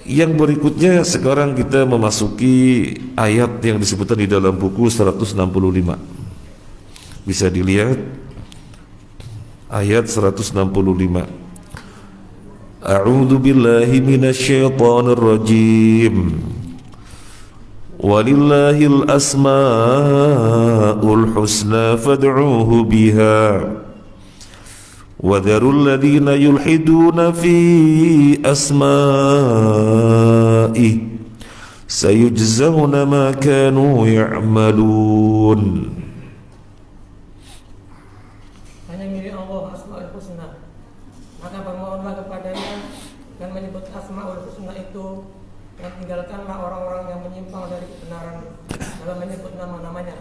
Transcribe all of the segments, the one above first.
Yang berikutnya sekarang kita memasuki ayat yang disebutkan di dalam buku 165. Bisa dilihat ayat 165. A'udzu billahi minasyaitonir rajim. Walillahil asmaul husna fad'uuhu biha. وَذَرُوا الَّذِينَ يُلْحِدُونَ فِي أَسْمَائِهِ سَيُجْزَوْنَ مَا كَانُوا يَعْمَلُونَ. Hanya milik Allah Asmaul Husna, maka bermohonlah kepadanya dan menyebut Asmaul Husna itu, dan tinggalkanlah orang-orang yang menyimpang dari kebenaran dalam menyebut nama-namanya.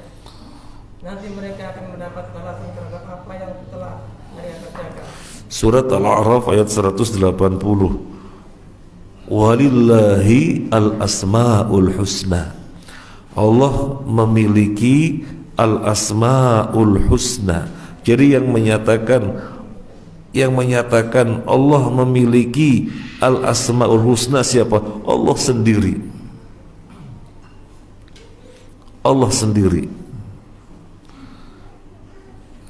Nanti mereka akan mendapat balasan terhadap apa yang telah mereka kerjakan. Surat Al-A'raf ayat 180. Walillahi al-asma'ul husna. Allah memiliki al-asma'ul husna. Jadi yang menyatakan Allah memiliki al-asma'ul husna siapa? Allah sendiri. Allah sendiri.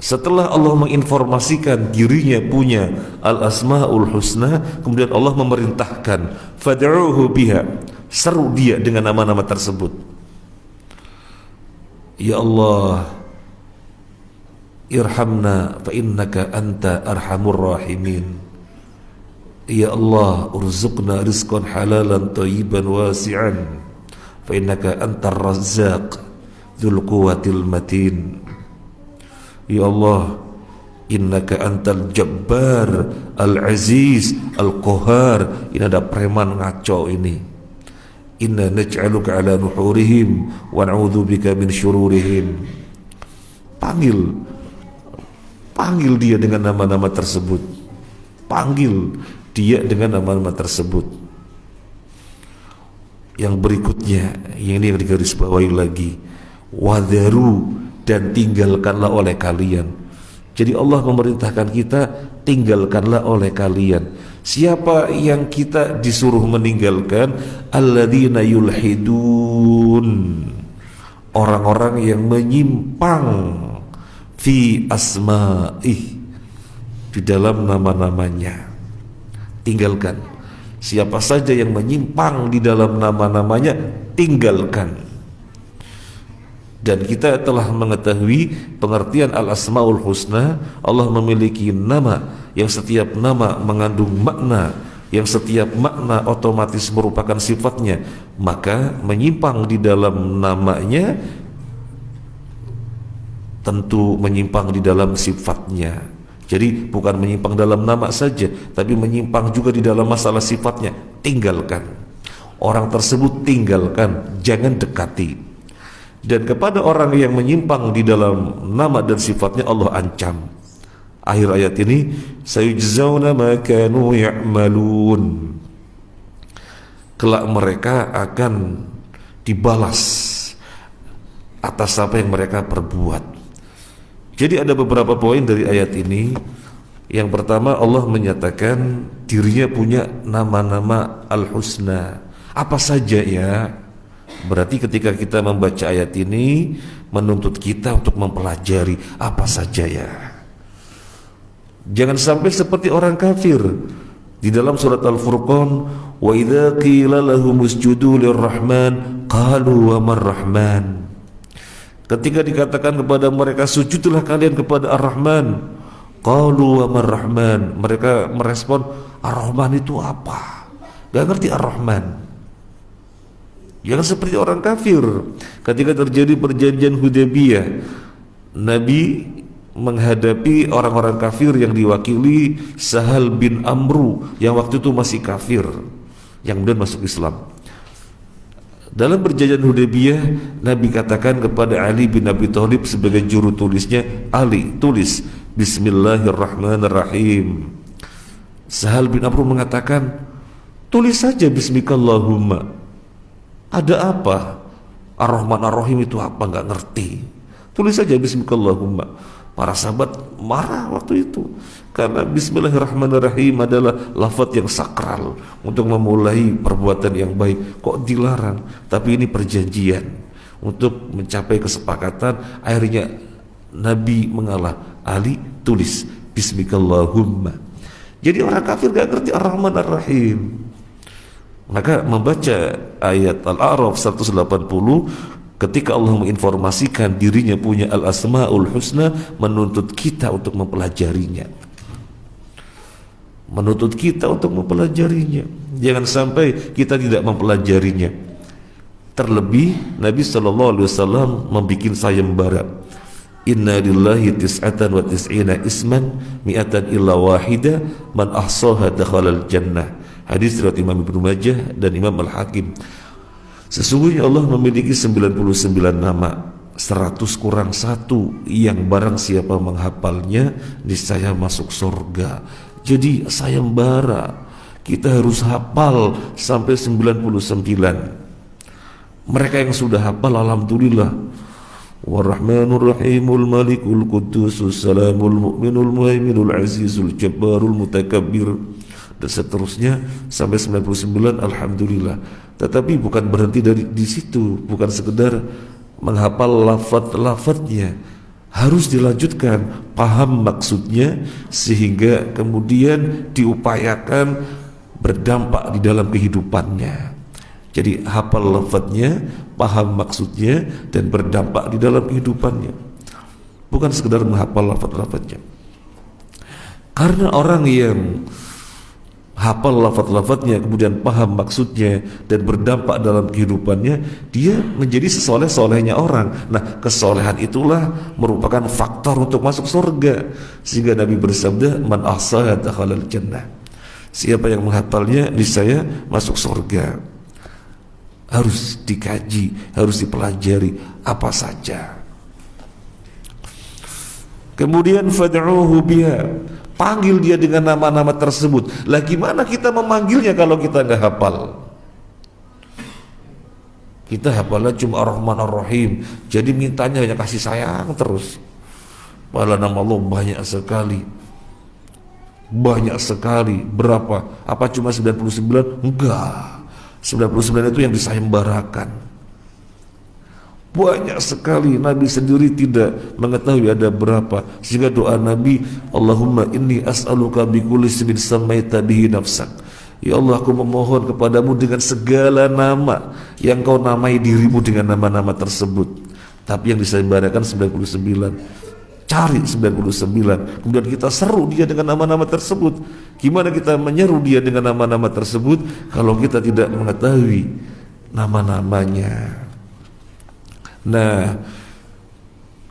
Setelah Allah menginformasikan dirinya punya al-asma'ul husna, kemudian Allah memerintahkan fad'uuhu biha, seru dia dengan nama-nama tersebut. Ya Allah, irhamna fa innaka anta arhamur rahimin. Ya Allah, urzuqna rizqan halalan thayyiban wasi'an fa innaka antar razzaq dzul quwwatil matin. Ya Allah, innaka antal jabbar al-aziz al-qahar. Ini ada preman ngaco ini. Inna naj'aluka ala nuhurihim wa na'udzubika min syururihim. Panggil dia dengan nama-nama tersebut. Panggil dia dengan nama-nama tersebut. Yang berikutnya, yang ini yang digarisbawahi lagi, wadharu, dan tinggalkanlah oleh kalian. Jadi Allah memerintahkan kita, tinggalkanlah oleh kalian. Siapa yang kita disuruh meninggalkan? Alladzina yulhidun, orang-orang yang menyimpang fi asma'ih, di dalam nama-namanya. Tinggalkan. Siapa saja yang menyimpang di dalam nama-namanya, tinggalkan. Dan kita telah mengetahui pengertian al-asma'ul husna. Allah memiliki nama yang setiap nama mengandung makna, yang setiap makna otomatis merupakan sifatnya. Maka menyimpang di dalam namanya tentu menyimpang di dalam sifatnya. Jadi bukan menyimpang dalam nama saja, tapi menyimpang juga di dalam masalah sifatnya. Tinggalkan. Orang tersebut tinggalkan, jangan dekati. Dan kepada orang yang menyimpang di dalam nama dan sifatnya Allah ancam. Akhir ayat ini, sayujzauna ma kanu ya'malun. Kelak mereka akan dibalas atas apa yang mereka perbuat. Jadi ada beberapa poin dari ayat ini. Yang pertama, Allah menyatakan dirinya punya nama-nama al-husna. Apa saja ya? Berarti ketika kita membaca ayat ini menuntut kita untuk mempelajari apa saja ya. Jangan sampai seperti orang kafir. Di dalam surat Al-Furqan, wa idza qila lahum usjudu lirrahman qalu wa marrahman. Ketika dikatakan kepada mereka sujudlah kalian kepada Ar-Rahman, qalu wa marrahman, mereka merespon Ar-Rahman itu apa? Gak ngerti Ar-Rahman. Jangan seperti orang kafir. Ketika terjadi perjanjian Hudaybiyah, Nabi menghadapi orang-orang kafir yang diwakili Sahal bin Amru yang waktu itu masih kafir, yang kemudian masuk Islam. Dalam perjanjian Hudaybiyah, Nabi katakan kepada Ali bin Abi Thalib sebagai juru tulisnya, Ali, tulis Bismillahirrahmanirrahim. Sahal bin Amru mengatakan, tulis saja Bismikallahumma. Ada apa? Ar-Rahman Ar-Rahim itu apa? Nggak ngerti. Tulis saja Bismikallahumma. Para sahabat marah waktu itu karena Bismillahirrahmanirrahim adalah lafaz yang sakral untuk memulai perbuatan yang baik. Kok dilarang? Tapi ini perjanjian untuk mencapai kesepakatan. Akhirnya Nabi mengalah. Ali tulis Bismikallahumma. Jadi orang kafir gak ngerti Ar-Rahman Ar-Rahim. Maka membaca ayat Al-A'raf 180 ketika Allah menginformasikan dirinya punya Al-Asma'ul Husna, menuntut kita untuk mempelajarinya. Menuntut kita untuk mempelajarinya. Jangan sampai kita tidak mempelajarinya. Terlebih Nabi SAW membuat sayembara. Inna lillahi tis'atan wa tis'ina isman mi'atan illa wahida man ahsaha dakhalal jannah. Hadis riwayat Imam Ibnu Majah dan Imam Al-Hakim. Sesungguhnya Allah memiliki 99 nama, 100 kurang 1 yang barang siapa menghafalnya niscaya masuk surga. Jadi sayembara, kita harus hafal sampai 99. Mereka yang sudah hafal alhamdulillah. Warrahmanur Rahimul Malikul Qudusus Salamul Mu'minul Muhaiminul Azizul Jabbarul Mutakabbir, dan seterusnya sampai 99 alhamdulillah. Tetapi bukan berhenti di situ, bukan sekedar menghafal lafaz-lafaznya, harus dilanjutkan paham maksudnya sehingga kemudian diupayakan berdampak di dalam kehidupannya. Jadi hafal lafaznya, paham maksudnya, dan berdampak di dalam kehidupannya. Bukan sekedar menghafal lafaz-lafaznya. Karena orang yang hafal lafaz-lafaznya kemudian paham maksudnya dan berdampak dalam kehidupannya, dia menjadi sesoleh-solehnya orang. Nah, kesolehan itulah merupakan faktor untuk masuk surga. Sehingga Nabi bersabda, man ahsaha dakhalal jannah. Siapa yang menghafalnya niscaya masuk surga. Harus dikaji, harus dipelajari apa saja. Kemudian fad'uhu biha, panggil dia dengan nama-nama tersebut. Lah gimana kita memanggilnya kalau kita nggak hafal? Kita hafalnya cuma Ar-Rahman Ar-Rahim, jadi mintanya hanya kasih sayang terus. Padahal nama Allah banyak sekali. Banyak sekali. Berapa? Apa cuma 99? Enggak. 99 itu yang disayembarakan. Banyak sekali. Nabi sendiri tidak mengetahui ada berapa. Sehingga doa Nabi, Allahumma inni as'aluka bikulli ismin samaita bihi nafsak. Ya Allah, aku memohon kepadamu dengan segala nama yang kau namai dirimu dengan nama-nama tersebut. Tapi yang disayembarakan 99. Cari 99, kemudian kita seru dia dengan nama-nama tersebut. Gimana kita menyeru dia dengan nama-nama tersebut kalau kita tidak mengetahui nama-namanya? Nah,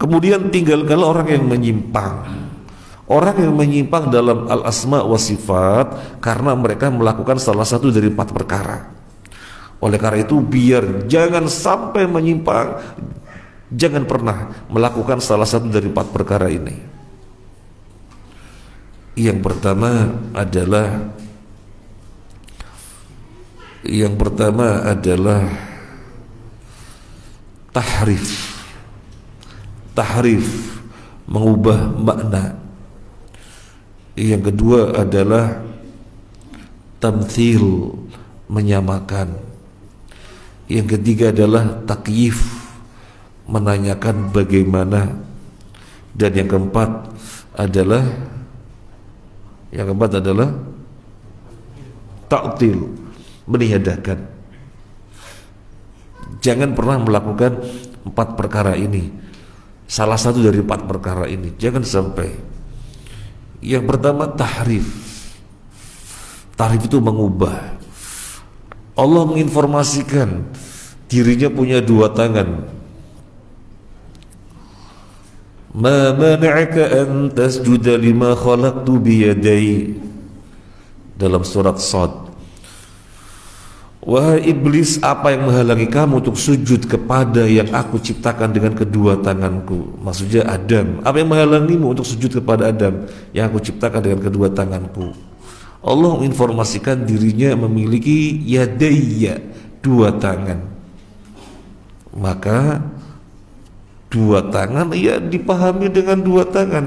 kemudian tinggalkanlah orang yang menyimpang. Orang yang menyimpang dalam al-asma wa sifat karena mereka melakukan salah satu dari 4 perkara. Oleh karena itu, biar jangan sampai menyimpang, jangan pernah melakukan salah satu dari 4 perkara ini. Yang pertama adalah tahrif, mengubah makna. Yang kedua adalah tamthil, menyamakan. Yang ketiga adalah takyif, menanyakan bagaimana. Dan yang keempat adalah ta'til, meniadakan. Jangan pernah melakukan 4 perkara ini, salah satu dari 4 perkara ini, jangan sampai. Yang pertama tahrif itu mengubah. Allah menginformasikan dirinya punya 2 tangan. Ma mana'aka an tasjuda lima khalaqtu biyadai, dalam surat Shad. Wahai iblis, apa yang menghalangi kamu untuk sujud kepada yang aku ciptakan dengan kedua tanganku? Maksudnya Adam. Apa yang menghalangimu untuk sujud kepada Adam yang aku ciptakan dengan kedua tanganku? Allah menginformasikan dirinya memiliki yadayya, 2 tangan. Maka Dua tangan, ya dipahami dengan dua tangan.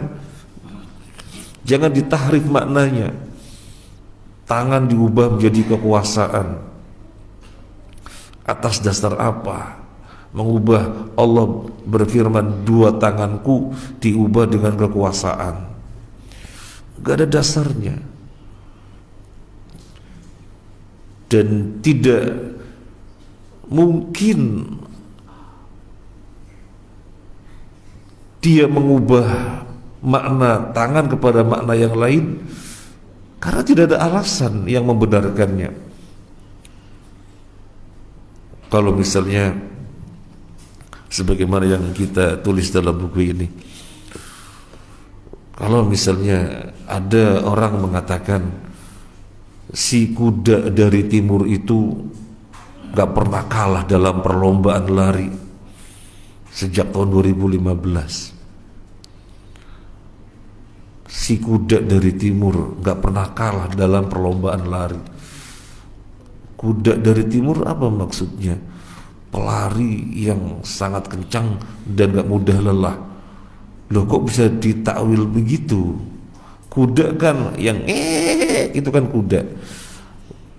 Jangan ditahrif maknanya. Tangan diubah menjadi kekuasaan. Atas dasar apa? Mengubah, Allah berfirman, dua tanganku diubah dengan kekuasaan. Gak ada dasarnya. Dan tidak mungkin dia mengubah makna tangan kepada makna yang lain, karena tidak ada alasan yang membenarkannya. Kalau misalnya sebagaimana yang kita tulis dalam buku ini, kalau misalnya ada orang mengatakan si kuda dari timur itu gak pernah kalah dalam perlombaan lari sejak tahun 2015. Si kuda dari timur gak pernah kalah dalam perlombaan lari. Kuda dari timur apa maksudnya? Pelari yang sangat kencang dan gak mudah lelah. Loh, kok bisa ditakwil begitu? Kuda kan yang itu kan kuda.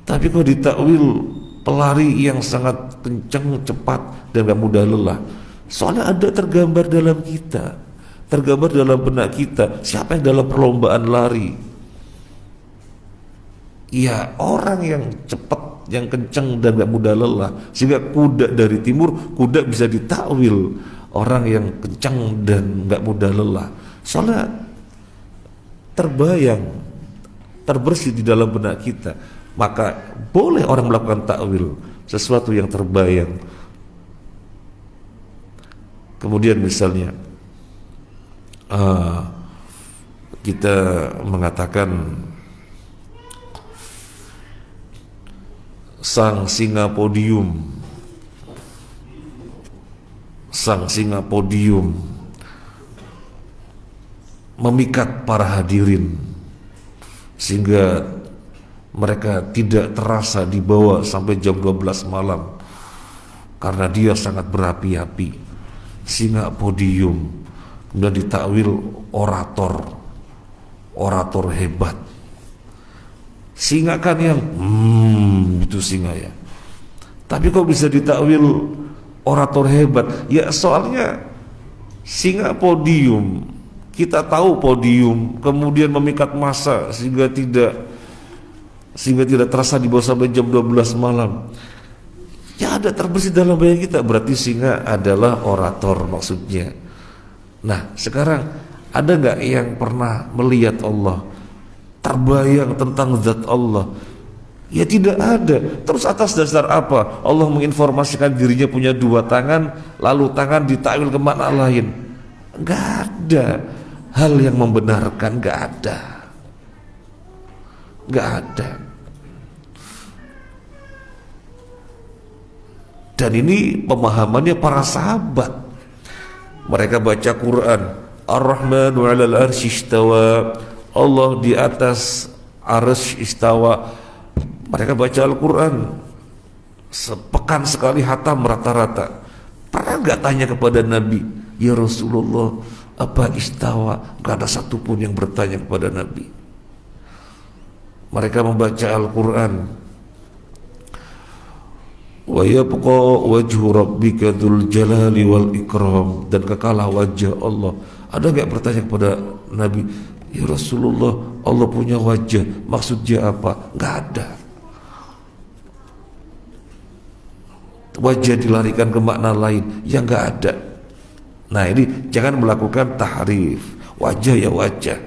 Tapi kok ditakwil pelari yang sangat kencang, cepat dan gak mudah lelah? Soalnya ada tergambar dalam kita, tergambar dalam benak kita, siapa yang dalam perlombaan lari? Ya orang yang cepat, yang kencang dan gak mudah lelah. Sehingga kuda dari timur, kuda bisa ditakwil orang yang kencang dan gak mudah lelah. Soalnya terbayang, terbersih di dalam benak kita. Maka boleh orang melakukan takwil sesuatu yang terbayang. Kemudian misalnya kita mengatakan sang singa podium memikat para hadirin sehingga mereka tidak terasa dibawa sampai jam 12 malam karena dia sangat berapi-api. Singa podium, kemudian ditakwil orator hebat. Singa kan yang itu singa ya. Tapi kok bisa ditakwil orator hebat? Ya soalnya singa podium, kita tahu podium, kemudian memikat massa sehingga tidak terasa dibawa sampai jam 12 malam. Ya ada terbersih dalam bayangan kita, berarti singa adalah orator maksudnya. Nah sekarang ada nggak yang pernah melihat Allah, terbayang tentang zat Allah? Ya tidak ada. Terus atas dasar apa Allah menginformasikan dirinya punya dua tangan, lalu tangan ditakwil ke makna lain? Nggak ada hal yang membenarkan, nggak ada. Dan ini pemahamannya para sahabat. Mereka baca Quran, Ar-Rahmanu 'alal arsy istawa, Allah di atas arsy istawa. Mereka baca Al-Quran sepekan sekali hatam rata-rata. Pernah nggak tanya kepada Nabi, ya Rasulullah, apa istawa? Gak ada satupun yang bertanya kepada Nabi. Mereka membaca Al-Quran, wa yabqa wajhu rabbika dzul jalali wal ikram, dan kekalah wajah Allah. Ada nggak bertanya kepada Nabi, ya Rasulullah, Allah punya wajah, maksudnya apa? Nggak ada. Wajah dilarikan ke makna lain, yang nggak ada. Nah ini jangan melakukan tahrif. Wajah ya wajah.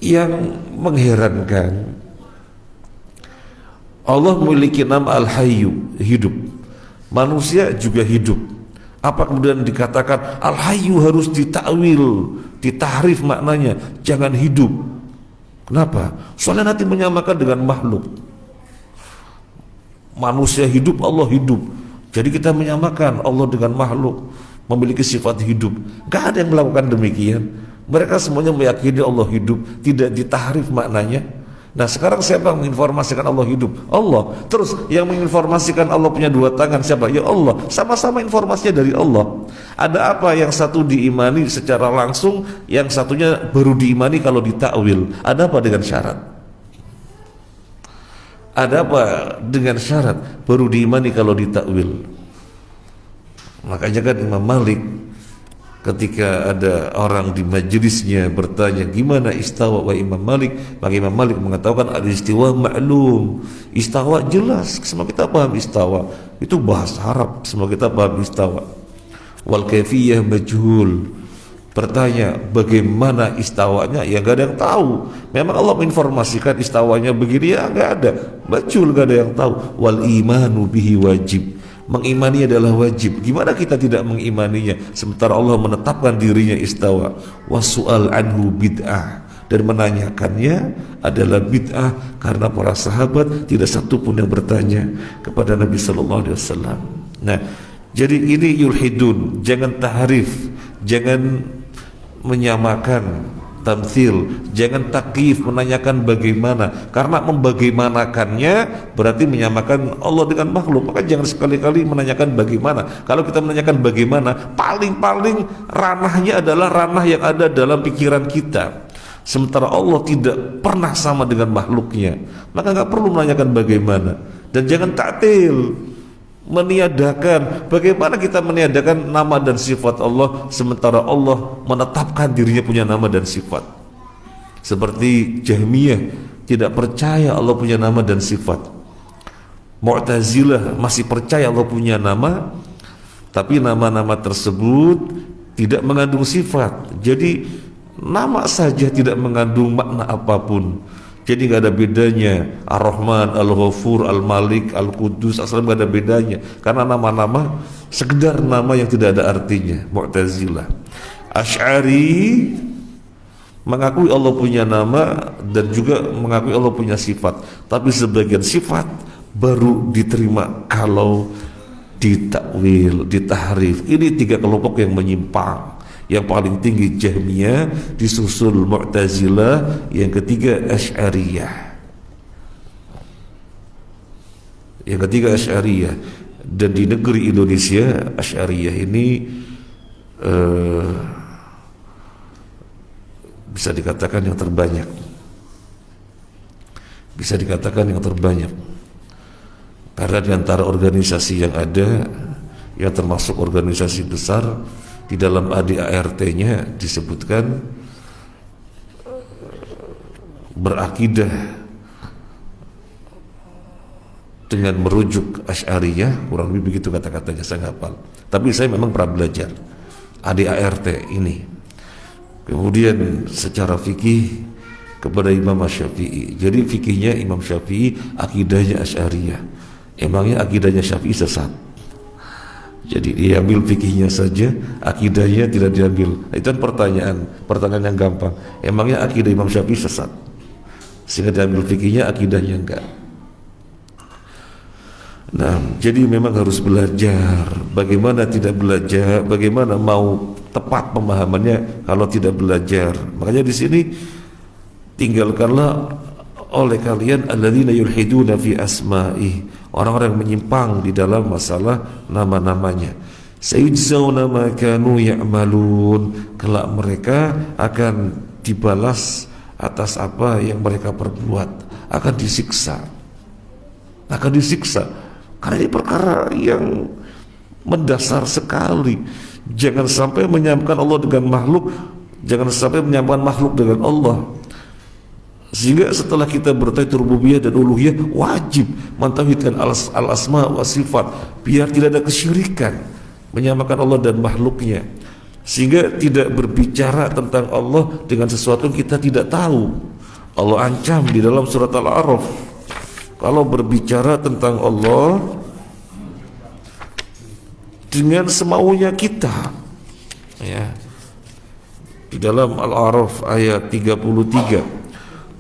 Yang mengherankan, Allah memiliki nama Al-Hayyu, hidup. Manusia juga hidup. Apa kemudian dikatakan Al-Hayyu harus ditakwil, ditahrif maknanya, jangan hidup? Kenapa? Soalnya nanti menyamakan dengan makhluk. Manusia hidup, Allah hidup. Jadi kita menyamakan Allah dengan makhluk, memiliki sifat hidup. Gak ada yang melakukan demikian. Mereka semuanya meyakini Allah hidup, tidak ditahrif maknanya. Nah sekarang siapa yang menginformasikan Allah hidup? Allah. Terus yang menginformasikan Allah punya dua tangan siapa? Ya Allah. Sama-sama informasinya dari Allah. Ada apa yang satu diimani secara langsung, yang satunya baru diimani kalau ditakwil? Ada apa dengan syarat? Ada apa dengan syarat baru diimani kalau ditakwil? Makanya kan Imam Malik ketika ada orang di majelisnya bertanya gimana istawa wa Imam Malik, maka Imam Malik mengatakan al-istiwa ma'lum, istawa jelas, semua kita paham istawa, itu bahasa Arab, semua kita paham istawa. Wal kaifiyah majhul, bertanya bagaimana istawanya, ya gak ada yang tahu. Memang Allah menginformasikan istawanya begini, ya gak ada, majhul, gak ada yang tahu. Wal imanu bihi wajib, mengimani adalah wajib. Gimana kita tidak mengimaninya sementara Allah menetapkan dirinya istawa? Wasu'al anhu bid'ah, dan menanyakannya adalah bid'ah, karena para sahabat tidak satu pun yang bertanya kepada Nabi sallallahu alaihi wasallam. Nah, jadi ini yulhidun, jangan tahrif, jangan menyamakan, tamthil, jangan takyif, menanyakan bagaimana, karena membagaimanakannya berarti menyamakan Allah dengan makhluk. Maka jangan sekali-kali menanyakan bagaimana. Kalau kita menanyakan bagaimana, paling-paling ranahnya adalah ranah yang ada dalam pikiran kita, sementara Allah tidak pernah sama dengan makhluknya. Maka nggak perlu menanyakan bagaimana. Dan jangan ta'til, meniadakan. Bagaimana kita meniadakan nama dan sifat Allah sementara Allah menetapkan dirinya punya nama dan sifat? Seperti Jahmiyah tidak percaya Allah punya nama dan sifat. Mu'tazilah masih percaya Allah punya nama, tapi nama-nama tersebut tidak mengandung sifat. Jadi nama saja tidak mengandung makna apapun. Jadi nggak ada bedanya Ar-Rahman, Al-Ghafur, Al-Malik, Al-Qudus, As-Salam, nggak ada bedanya, karena nama-nama sekedar nama yang tidak ada artinya. Mu'tazilah. Asy'ari mengakui Allah punya nama dan juga mengakui Allah punya sifat, tapi sebagian sifat baru diterima kalau ditakwil, ditahrif. Ini tiga kelompok yang menyimpang. Yang paling tinggi Jahmiyah, disusul Mu'tazilah, yang ketiga Asy'ariyah. Yang ketiga Asy'ariyah. Dan di negeri Indonesia Asy'ariyah ini bisa dikatakan yang terbanyak. Bisa dikatakan yang terbanyak. Karena di antara organisasi yang ada, yang termasuk organisasi besar, di dalam ADART-nya disebutkan berakidah dengan merujuk Asy'ariyah, kurang lebih begitu kata-katanya, saya hafal. Tapi saya memang pernah belajar ADART ini. Kemudian secara fikih kepada Imam Syafi'i. Jadi fikihnya Imam Syafi'i, akidahnya Asy'ariyah. Emangnya akidahnya Syafi'i sesat? Jadi diambil fikihnya saja, akidahnya tidak diambil. Itu kan pertanyaan yang gampang. Emangnya akidah Imam Syafi'i sesat sehingga diambil fikihnya, akidahnya enggak? Nah, jadi memang harus belajar. Bagaimana tidak belajar? Bagaimana mau tepat pemahamannya kalau tidak belajar? Makanya di sini tinggalkanlah oleh kalian alladzina yulhiduna fi asma'i, orang-orang yang menyimpang di dalam masalah nama-namanya. Sayujzauna ma kanu ya'malun, kelak mereka akan dibalas atas apa yang mereka perbuat, akan disiksa. Karena ini perkara yang mendasar sekali. Jangan sampai menyamakan Allah dengan makhluk, jangan sampai menyamakan makhluk dengan Allah. Sehingga setelah kita bertauhid rububiyah dan uluhiyah, wajib mentauhidkan al-asma wa sifat, biar tidak ada kesyirikan menyamakan Allah dan makhluknya. Sehingga tidak berbicara tentang Allah dengan sesuatu yang kita tidak tahu. Allah ancam di dalam surat Al-A'raf, kalau berbicara tentang Allah dengan semaunya kita, ya. Di dalam Al-A'raf ayat 33,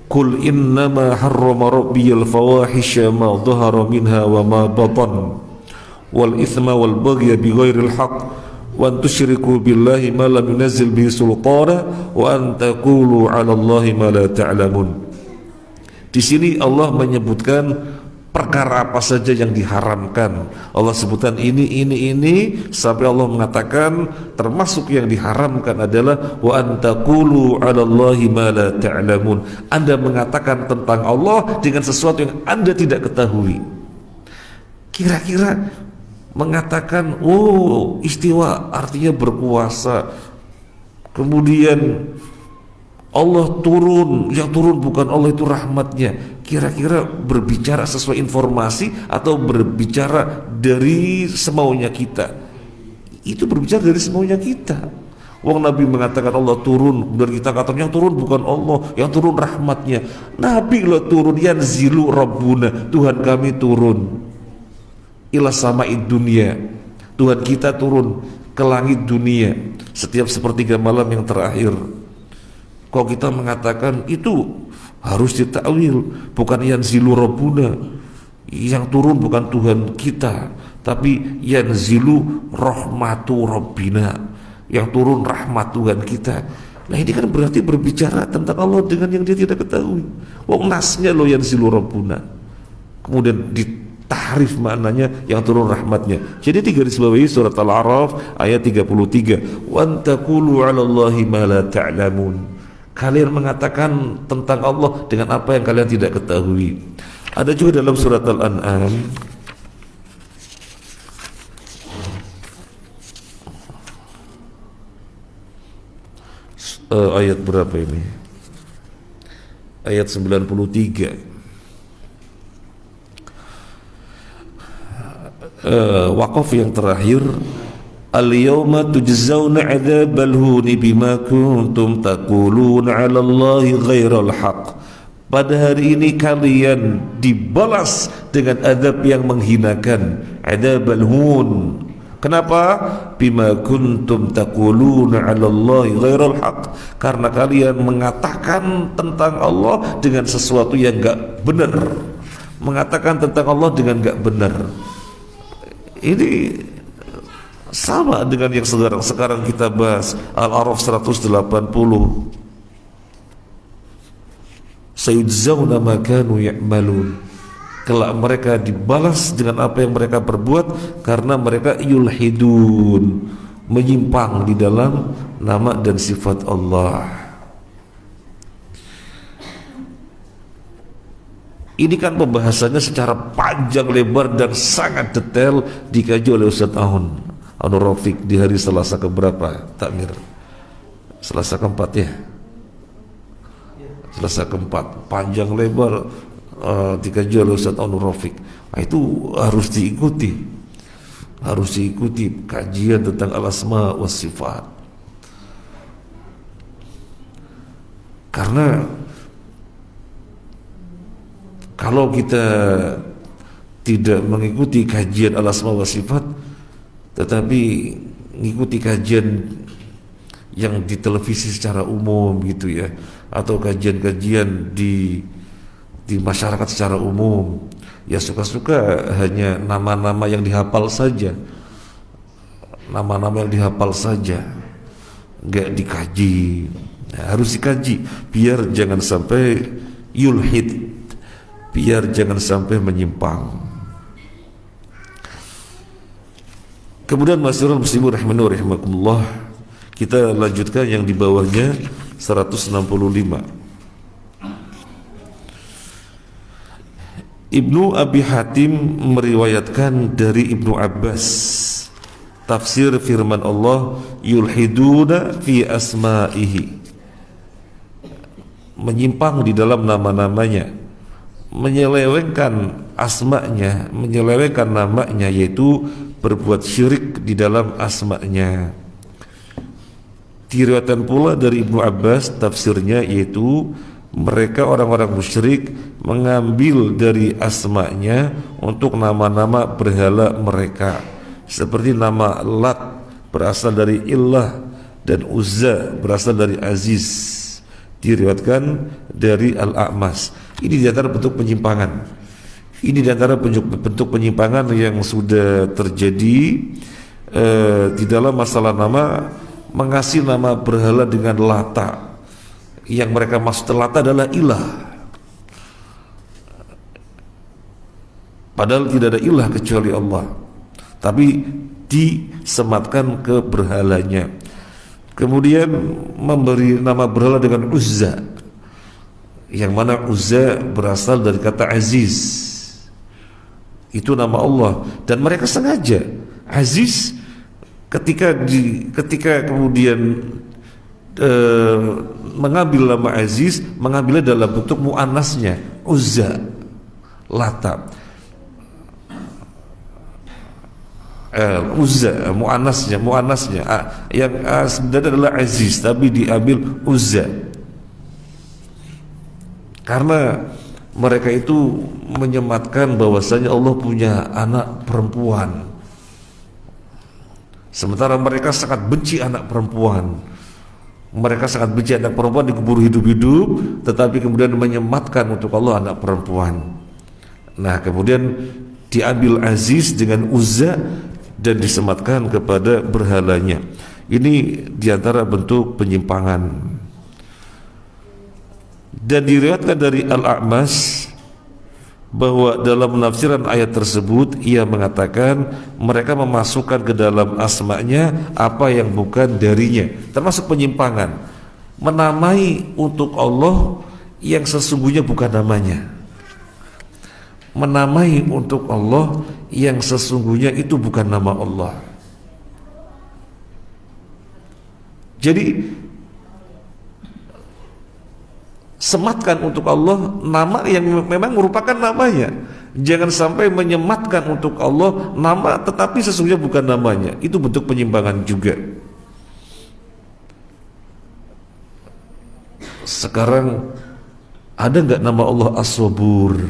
Qul innama harrama rabbiyal fawahisha ma dhahara minha wa ma batan wal ithma wal baghya bighairil haqq wa an tusyriku billahi ma lam yunzil bihi sultana wa an taqulu 'ala Allahi ma la ta'lamun. Di sini Allah menyebutkan perkara apa saja yang diharamkan. Allah sebutkan ini sampai Allah mengatakan termasuk yang diharamkan adalah wa antaqulu 'alallahi ma la ta'lamun. Anda mengatakan tentang Allah dengan sesuatu yang Anda tidak ketahui. Kira-kira mengatakan istiwa artinya berkuasa, kemudian Allah turun, yang turun bukan Allah itu rahmatnya. Kira-kira berbicara sesuai informasi atau berbicara dari semaunya kita? Itu berbicara dari semaunya kita. Wong Nabi mengatakan Allah turun, dan kita katakan yang turun bukan Allah, yang turun rahmatnya. Nabi lo turun, yanzilu rabbuna, Tuhan kami turun ila sama'id dunia, Tuhan kita turun ke langit dunia setiap sepertiga malam yang terakhir. Kalau kita mengatakan itu harus ditakwil, bukan yanzilu rabbuna, yang turun bukan Tuhan kita, tapi yanzilu rahmatu rabbina, yang turun rahmat Tuhan kita. Nah ini kan berarti berbicara tentang Allah dengan yang dia tidak ketahui. Wong nasnya lo yanzilu rabbuna, kemudian ditahrif maknanya yang turun rahmatnya. Jadi digarisbawahi surat Al-A'raf ayat 33, wa antaqulu 'alallahi ma la ta'lamun. Kalian mengatakan tentang Allah dengan apa yang kalian tidak ketahui. Ada juga dalam surat Al-An'am ayat berapa ini? Ayat 93. Waqaf yang terakhir, al-yawma tujzauna 'adzabal huni bima kuntum taquluna 'ala Allahi ghairal haqq. Pada hari ini kalian dibalas dengan azab yang menghinakan, 'adzabal hun. Kenapa? Bima kuntum taquluna 'ala Allahi ghairal haqq. Karena kalian mengatakan tentang Allah dengan sesuatu yang enggak benar. Mengatakan tentang Allah dengan enggak benar. Ini sama dengan yang sekarang kita bahas, Al-A'raf 180. Sayudzawna ma kanu ya'malun. Kelak mereka dibalas dengan apa yang mereka perbuat karena mereka yulhidun, menyimpang di dalam nama dan sifat Allah. Ini kan pembahasannya secara panjang lebar dan sangat detail dikaji oleh Ustaz Aun Rafiq di hari Selasa keberapa takmir? Selasa keempat ya. Selasa keempat, panjang lebar dikaji oleh Ustaz Aun Rafiq. Nah, itu harus diikuti kajian tentang al-asma was sifat. Karena kalau kita tidak mengikuti kajian al-asma was sifat, tetapi mengikuti kajian yang di televisi secara umum gitu ya, atau kajian-kajian di masyarakat secara umum, ya suka-suka hanya nama-nama yang dihafal saja, nggak dikaji. Nah, harus dikaji biar jangan sampai yulhid, biar jangan sampai menyimpang. Kemudian masyarakat muslimin rahimani rahimakumullah, kita lanjutkan yang di bawahnya 165. Ibnu Abi Hatim meriwayatkan dari Ibnu Abbas tafsir firman Allah, yulhiduna fi asma'ihi, menyimpang di dalam nama-namanya, menyelewengkan asma'nya, menyelewengkan namanya, yaitu berbuat syirik di dalam asma'nya. Diriwayatkan pula dari Ibnu Abbas tafsirnya, yaitu mereka orang-orang musyrik mengambil dari asma'nya untuk nama-nama berhala mereka, seperti nama Lat berasal dari Illah dan Uzza berasal dari Aziz. Diriwayatkan dari Al-A'mas. Ini di antara bentuk penyimpangan. Ini di antara bentuk penyimpangan yang sudah terjadi di dalam masalah nama, mengasih nama berhala dengan Lata. Yang mereka maksud Lata adalah ilah. padahal tidak ada ilah kecuali Allah, tapi disematkan ke berhalanya. Kemudian memberi nama berhala dengan Uzza, yang mana Uzza berasal dari kata Aziz, itu nama Allah. Dan mereka sengaja Aziz ketika kemudian mengambil nama Aziz, mengambilnya dalam bentuk muannasnya Uzza, Lata. Uzza muannasnya yang sebenarnya adalah Aziz, tapi diambil Uzza karena mereka itu menyematkan bahwasanya Allah punya anak perempuan, sementara mereka sangat benci anak perempuan. Mereka sangat benci anak perempuan, dikubur hidup-hidup, tetapi kemudian menyematkan untuk Allah anak perempuan. Nah, kemudian diambil Aziz dengan Uzza dan disematkan kepada berhalanya. Ini diantara bentuk penyimpangan. Dan diriwayatkan dari Al-A'mas bahwa dalam penafsiran ayat tersebut ia mengatakan mereka memasukkan ke dalam asma'nya apa yang bukan darinya, termasuk penyimpangan, menamai untuk Allah yang sesungguhnya bukan namanya, menamai untuk Allah yang sesungguhnya itu bukan nama Allah. Jadi sematkan untuk Allah nama yang memang merupakan namanya. Jangan sampai menyematkan untuk Allah nama tetapi sesungguhnya bukan namanya. Itu bentuk penyimpangan juga. Sekarang ada nggak nama Allah As-Sabur?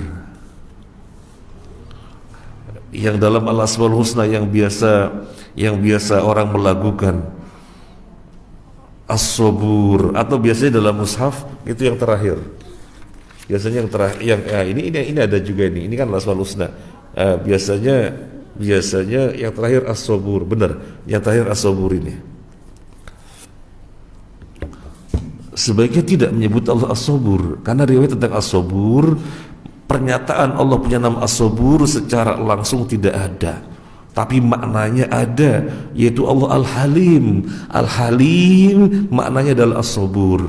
Yang dalam Al-Asmaul Husna yang biasa orang melakukan As-Sabur, atau biasanya dalam mushaf itu yang terakhir. Biasanya yang terakhir ini ada juga ini kan Al-Asmaul Husna. Biasanya yang terakhir As-Sabur, benar. Yang terakhir As-Sabur ini. Sebaiknya tidak menyebut Allah As-Sabur karena riwayat tentang As-Sabur, pernyataan Allah punya nama As-Sabur secara langsung tidak ada, tapi maknanya ada, yaitu Allah Al-Halim. Al-Halim maknanya adalah As-Sabur.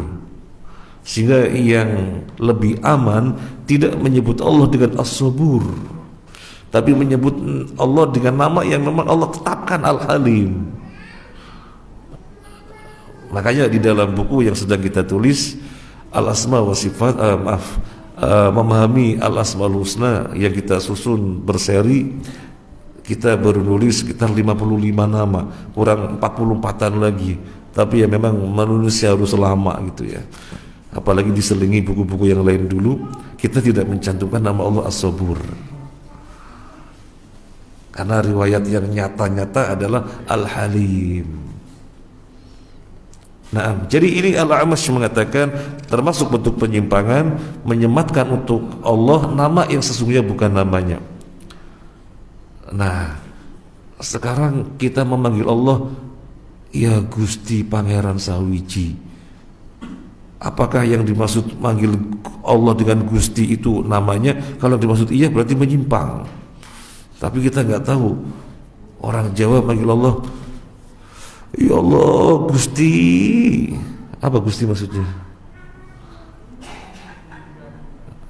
Sehingga yang lebih aman tidak menyebut Allah dengan As-Sabur, tapi menyebut Allah dengan nama yang memang Allah tetapkan, Al-Halim. Makanya di dalam buku yang sedang kita tulis Al-Asma wa Sifat, memahami Al-Asmaul Husna yang kita susun berseri, kita baru nulis sekitar 55 nama, kurang 44-an lagi. Tapi ya memang menulisnya harus lama gitu ya, apalagi diselingi buku-buku yang lain dulu. Kita tidak mencantumkan nama Allah As-Sabur karena riwayat yang nyata-nyata adalah Al-Halim. Nah, jadi ini Al-A'mash mengatakan termasuk bentuk penyimpangan menyematkan untuk Allah nama yang sesungguhnya bukan namanya. Nah, sekarang kita memanggil Allah ya Gusti Pangeran Sawiji. Apakah yang dimaksud manggil Allah dengan Gusti itu namanya? Kalau dimaksud iya berarti menyimpang. Tapi kita nggak tahu. Orang Jawa manggil Allah, ya Allah Gusti. Apa Gusti maksudnya?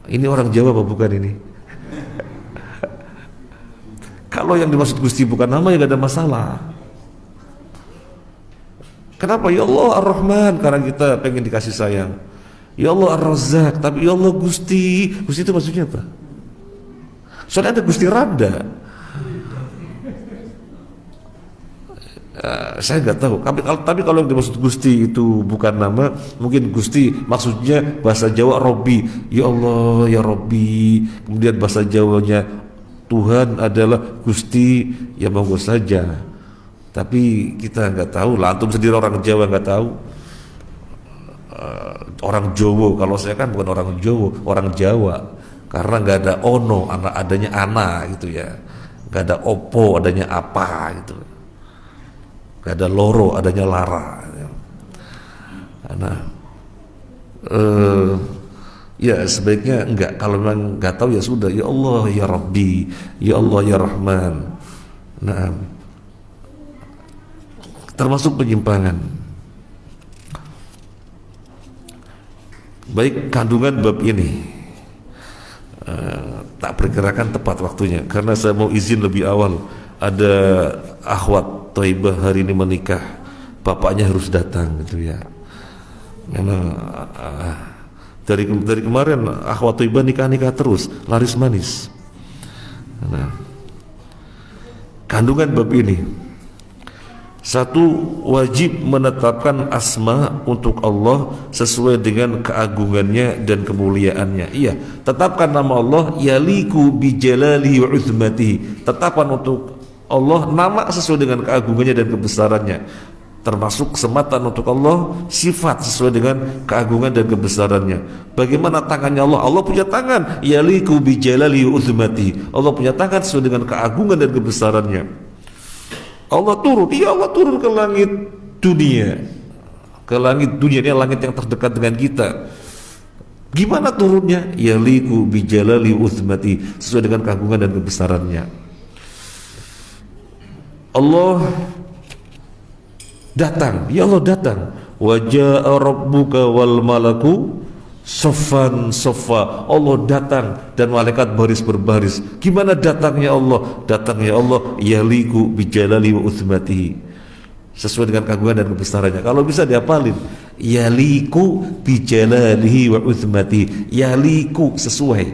Ini orang Jawa apa bukan ini? Kalau yang dimaksud Gusti bukan nama ya gak ada masalah. Kenapa? Ya Allah Ar-Rahman, karena kita pengen dikasih sayang. Ya Allah Ar-Razzaq, tapi ya Allah Gusti. Gusti itu maksudnya apa? Soalnya ada Gusti Randa. Saya nggak tahu. Tapi kalau yang dimaksud Gusti itu bukan nama, mungkin Gusti maksudnya bahasa Jawa Robbi, ya Allah ya Robbi. Kemudian bahasa Jawanya Tuhan adalah Gusti, ya monggo saja. Tapi kita nggak tahu lah. Antum sendiri orang Jawa nggak tahu. Orang Jawa, kalau saya kan bukan orang Jawa, orang Jawa. Karena nggak ada ono, adanya ana gitu ya. Nggak ada opo, adanya apa gitu. Gak ada loro, adanya lara. Nah, Ya sebaiknya enggak. Kalau memang enggak tahu ya sudah, ya Allah ya Rabbi, ya Allah ya Rahman. Nah, termasuk penyimpangan. Baik, kandungan bab ini tak perkirakan tepat waktunya karena saya mau izin lebih awal. Ada akhwat Thaibah hari ini menikah, bapaknya harus datang gitu ya. Memang dari kemarin akhwat Thaibah nikah terus, laris manis. Nah, kandungan bab ini: satu, wajib menetapkan asma untuk Allah sesuai dengan keagungannya dan kemuliaannya. Iya, tetapkan nama Allah yaliku bijalalihi wa uzmatihi. Tetapkan untuk Allah nama sesuai dengan keagungannya dan kebesarannya. Termasuk kesematan untuk Allah sifat sesuai dengan keagungan dan kebesarannya. Bagaimana tangannya Allah? Allah punya tangan yaliku bijalalihi wa uzmatihi. Allah punya tangan sesuai dengan keagungan dan kebesarannya. Allah turun, iya Allah turun ke langit dunia. Ke langit dunia, ini langit yang terdekat dengan kita. Gimana turunnya? Yaliku bijalali uzmati, sesuai dengan keagungan dan kebesarannya. Allah datang, ya Allah datang. Wa jaa rabbuka wal malaku Sofan sofa, Allah datang dan malaikat baris berbaris. Gimana datangnya Allah? Datangnya Allah yaliku bijalali wa uzmatihi, sesuai dengan keagungan dan kebesarannya. Kalau bisa diapalin, yaliku bijalalihi wa uzmatihi. Yaliku sesuai,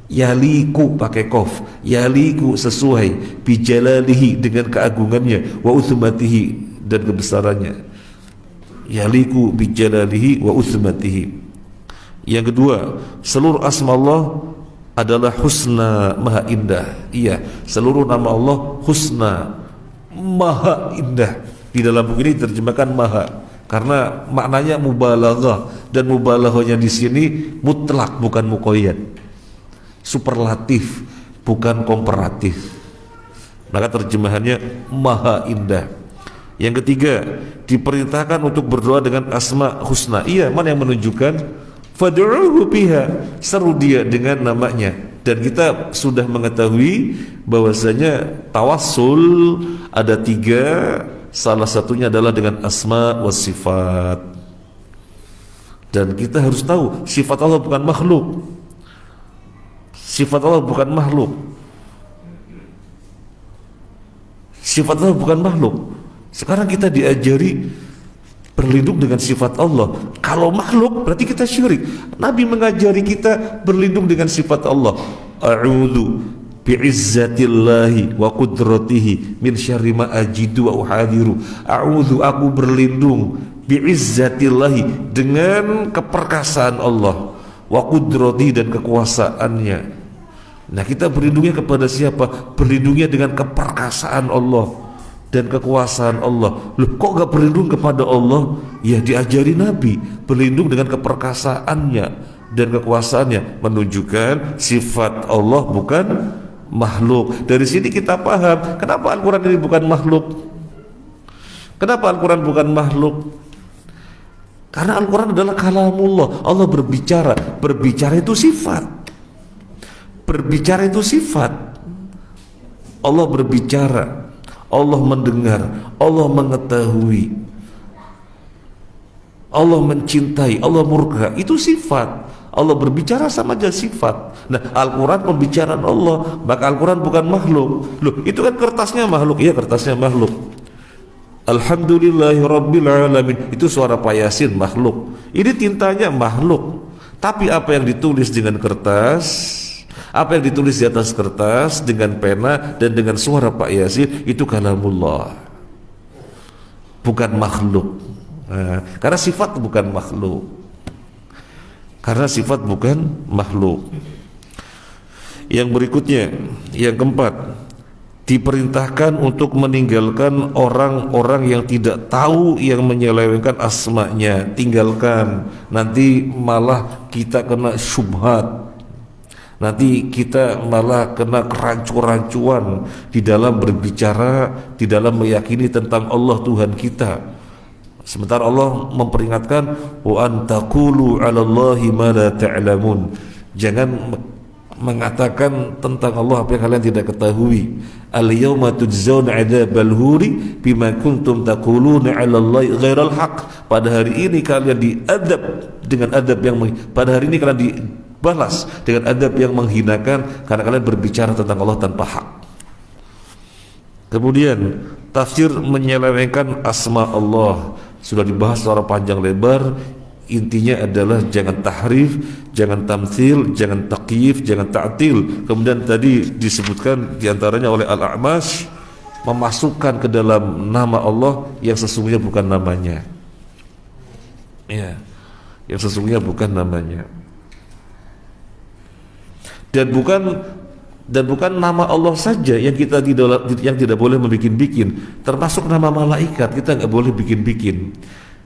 yaliku pakai kof, yaliku sesuai, bijalalihi dengan keagungannya, wa uzmatihi dan kebesarannya. Yaliku bijalalihi wa uzmatihi. Yang kedua, seluruh asma Allah adalah husna, maha indah. Iya, seluruh nama Allah husna, maha indah. Di dalam buku ini diterjemahkan maha karena maknanya mubalaghah, dan mubalaghahnya di sini mutlak bukan muqayyad. Superlatif bukan komparatif. Maka terjemahannya maha indah. Yang ketiga, diperintahkan untuk berdoa dengan asma husna. Iya, mana yang menunjukkan fad'uhu biha, seru dia dengan namanya. Dan kita sudah mengetahui bahwasanya tawassul ada 3, salah satunya adalah dengan asma wa sifat. Dan kita harus tahu sifat Allah bukan makhluk. Sifat Allah bukan makhluk. Sifat Allah bukan makhluk. Sekarang kita diajari berlindung dengan sifat Allah. Kalau makhluk berarti kita syirik. Nabi mengajari kita berlindung dengan sifat Allah. A'udzu bi'izzatillahi wa qudratihi min syarri ma ajidu wa uhadiru. A'udzu, aku berlindung, bi'izzatillahi, dengan keperkasaan Allah, wa qudratihi, dan kekuasaannya. Nah, kita berlindungnya kepada siapa? Berlindungnya dengan keperkasaan Allah dan kekuasaan Allah. Loh, kok gak berlindung kepada Allah? Ya, diajari Nabi berlindung dengan keperkasaannya dan kekuasaannya, menunjukkan sifat Allah bukan makhluk. Dari sini kita paham kenapa Al-Quran ini bukan makhluk. Kenapa Al-Quran bukan makhluk? Karena Al-Quran adalah kalamullah. Allah berbicara. Berbicara itu sifat. Berbicara itu sifat. Allah berbicara, Allah mendengar, Allah mengetahui, Allah mencintai, Allah murka. Itu sifat. Allah berbicara sama aja sifat. Nah, Al-Quran pembicaraan Allah, maka Al-Quran bukan makhluk. Loh, itu kan kertasnya makhluk. Iya, kertasnya makhluk. Alhamdulillahirabbil alamin, itu suara Pak Yasin makhluk. Ini tintanya makhluk. Tapi apa yang ditulis dengan kertas, apa yang ditulis di atas kertas dengan pena dan dengan suara Pak Yasin, itu kalamullah, bukan makhluk. Nah, karena sifat bukan makhluk. Karena sifat bukan makhluk. Yang berikutnya, yang keempat, diperintahkan untuk meninggalkan orang-orang yang tidak tahu, yang menyelewengkan asmanya. Tinggalkan, nanti malah kita kena syubhat, nanti kita malah kena kerancu-rancuan di dalam berbicara, di dalam meyakini tentang Allah Tuhan kita. Sementara Allah memperingatkan wa an taqulu 'alallahi ma la ta'lamun. Jangan mengatakan tentang Allah apa yang kalian tidak ketahui. Al-yauma tujzauna 'adzabal huri bima kuntum taquluna 'alallahi ghairal haqq. Pada hari ini kalian diadab dengan adab yang pada hari ini kalian dibalas dengan adab yang menghinakan karena kalian berbicara tentang Allah tanpa hak. Kemudian tafsir menyelewengkan asma Allah sudah dibahas secara panjang lebar. Intinya adalah jangan tahrif, jangan tamtsil, jangan takyif, jangan ta'til. Kemudian tadi disebutkan diantaranya oleh Al-A'mash, memasukkan ke dalam nama Allah yang sesungguhnya bukan namanya. Ya, yang sesungguhnya bukan namanya. Dan bukan nama Allah saja yang kita tidak boleh membikin-bikin, termasuk nama malaikat kita nggak boleh bikin-bikin.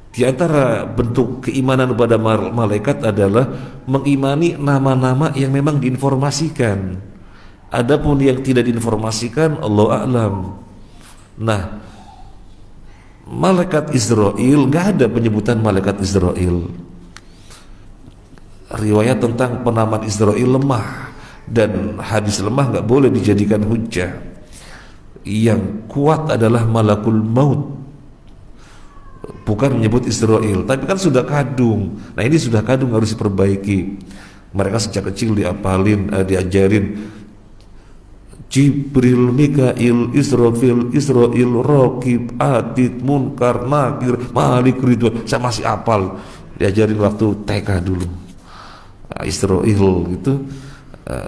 Di antara bentuk keimanan kepada malaikat adalah mengimani nama-nama yang memang diinformasikan. Adapun yang tidak diinformasikan, Allah a'lam. Nah, malaikat Israel, nggak ada penyebutan malaikat Israel. Riwayat tentang penamaan Israel lemah, dan hadis lemah nggak boleh dijadikan hujjah. Yang kuat adalah malakul maut, bukan menyebut Israel, tapi kan sudah kadung. Nah ini sudah kadung, harus diperbaiki. Mereka sejak kecil diapalin, diajarin Jibril, Mikail, Israfil, Raqib, Atid, Munkar, Nakir, Malik, Ridwan. Saya masih apal, diajarin waktu TK dulu. Israel gitu,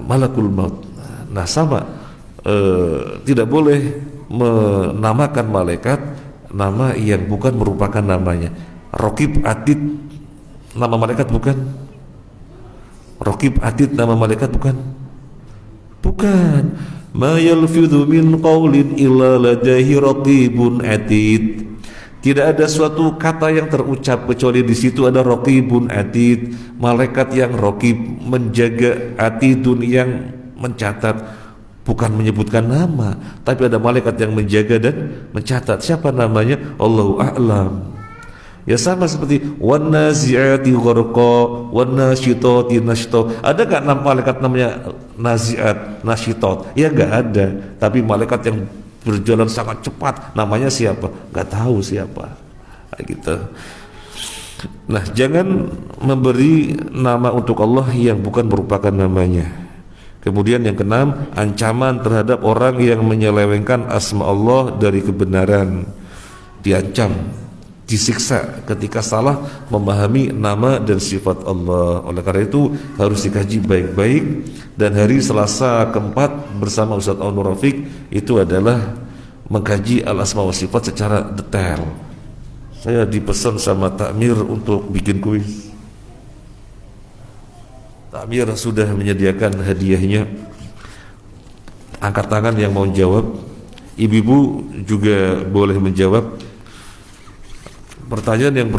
malakul maut. Nah sama, tidak boleh menamakan malaikat nama yang bukan merupakan namanya. Raqib, Atid nama malaikat bukan? Raqib, Atid nama malaikat bukan? Bukan. Ma yalfidhu min qawlin illa ladaihi raqibun atid. Tidak ada suatu kata yang terucap kecuali di situ ada raqibun atid, malaikat yang raqib menjaga, atidun yang mencatat. Bukan menyebutkan nama, tapi ada malaikat yang menjaga dan mencatat. Siapa namanya? Allahu a'lam. Ya sama seperti wan nazi'ati gharqa, wan nasyitati nashta. Ada enggak nama malaikat namanya nazi'at, nasyitat? Ya enggak ada. Tapi malaikat yang berjalan sangat cepat namanya siapa? Enggak tahu siapa. Kayak gitu. Nah, jangan memberi nama untuk Allah yang bukan merupakan namanya. Kemudian yang keenam, ancaman terhadap orang yang menyelewengkan asma Allah dari kebenaran. Diancam, disiksa ketika salah memahami nama dan sifat Allah. Oleh karena itu harus dikaji baik-baik. Dan hari Selasa keempat bersama Ustaz Aunur Rafiq itu adalah mengkaji al-asma wa sifat secara detail. Saya dipesan sama Takmir untuk bikin kuis. Takmir sudah menyediakan hadiahnya. Angkat tangan yang mau jawab. Ibu-ibu juga boleh menjawab. Pertanyaan yang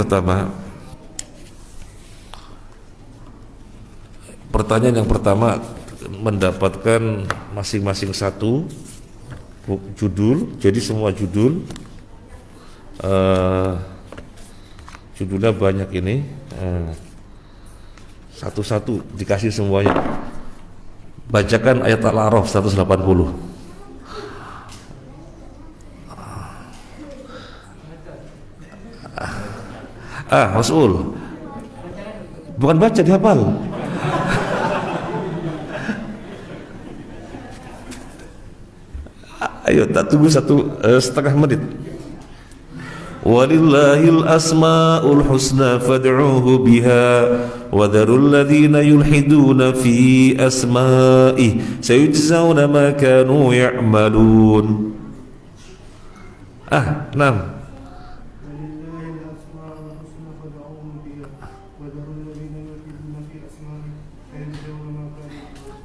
pertama mendapatkan masing-masing satu judul. Jadi semua judul, judulnya banyak ini. Satu-satu dikasih semuanya. Bacakan ayat Al-A'raf 180. Mas'ul. Bukan baca, dihafal. Ayo, tak tunggu setengah menit. Walillahil asmaul husna fad'uhu biha wa dharul ladzina yulhiduna fi asma'i sayujzauna ma kanu ya'malun. 6.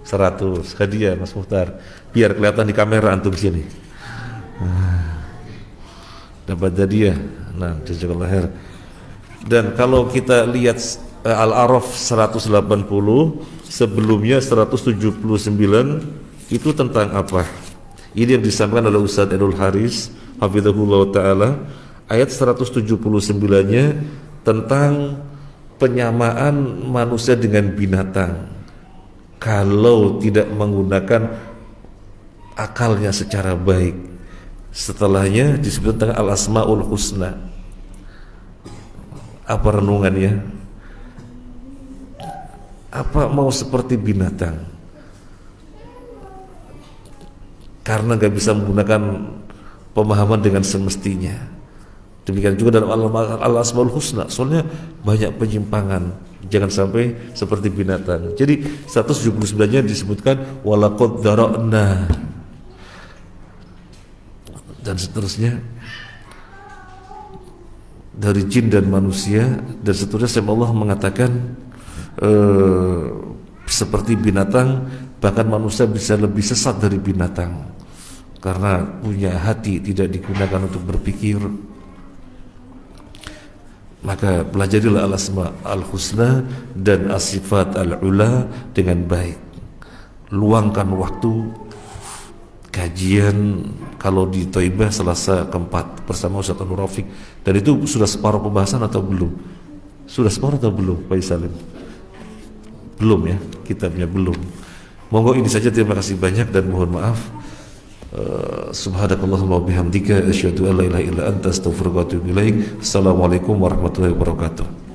Seratus hadiah Mas Muhtar, biar kelihatan di kamera antum sini. Dapat hadiah. Nah, jazakallahu khair. Dan kalau kita lihat Al-A'raf 180, sebelumnya 179 itu tentang apa? Ini yang disampaikan oleh Ustaz Edul Haris hafizahullah taala. Ayat 179-nya tentang penyamaan manusia dengan binatang kalau tidak menggunakan akalnya secara baik. Setelahnya disebut tentang al-asmaul husna. Apa renungannya? Apa mau seperti binatang? Karena gak bisa menggunakan pemahaman dengan semestinya. Demikian juga dalam al-asmaul husna, soalnya banyak penyimpangan. Jangan sampai seperti binatang. Jadi 179-nya disebutkan walaqad dzara'na dan seterusnya dari jin dan manusia dan seterusnya. Sampai Allah mengatakan seperti binatang, bahkan manusia bisa lebih sesat dari binatang karena punya hati, tidak digunakan untuk berpikir. Maka pelajarilah al-asma al-husna dan as-sifat al-ula dengan baik. Luangkan waktu kajian kalau di Thaibah Selasa keempat bersama Ustaz Nur Rafiq. Dan itu sudah separuh pembahasan atau belum? Sudah separuh atau belum, Pak Salim? Belum ya, kitabnya belum. Monggo ini saja, terima kasih banyak dan mohon maaf. Subhanakallahumma wa bihamdika asyhadu an la ilaha illa anta astaghfiruka wa atubu ilaik. Assalamualaikum warahmatullahi wabarakatuh.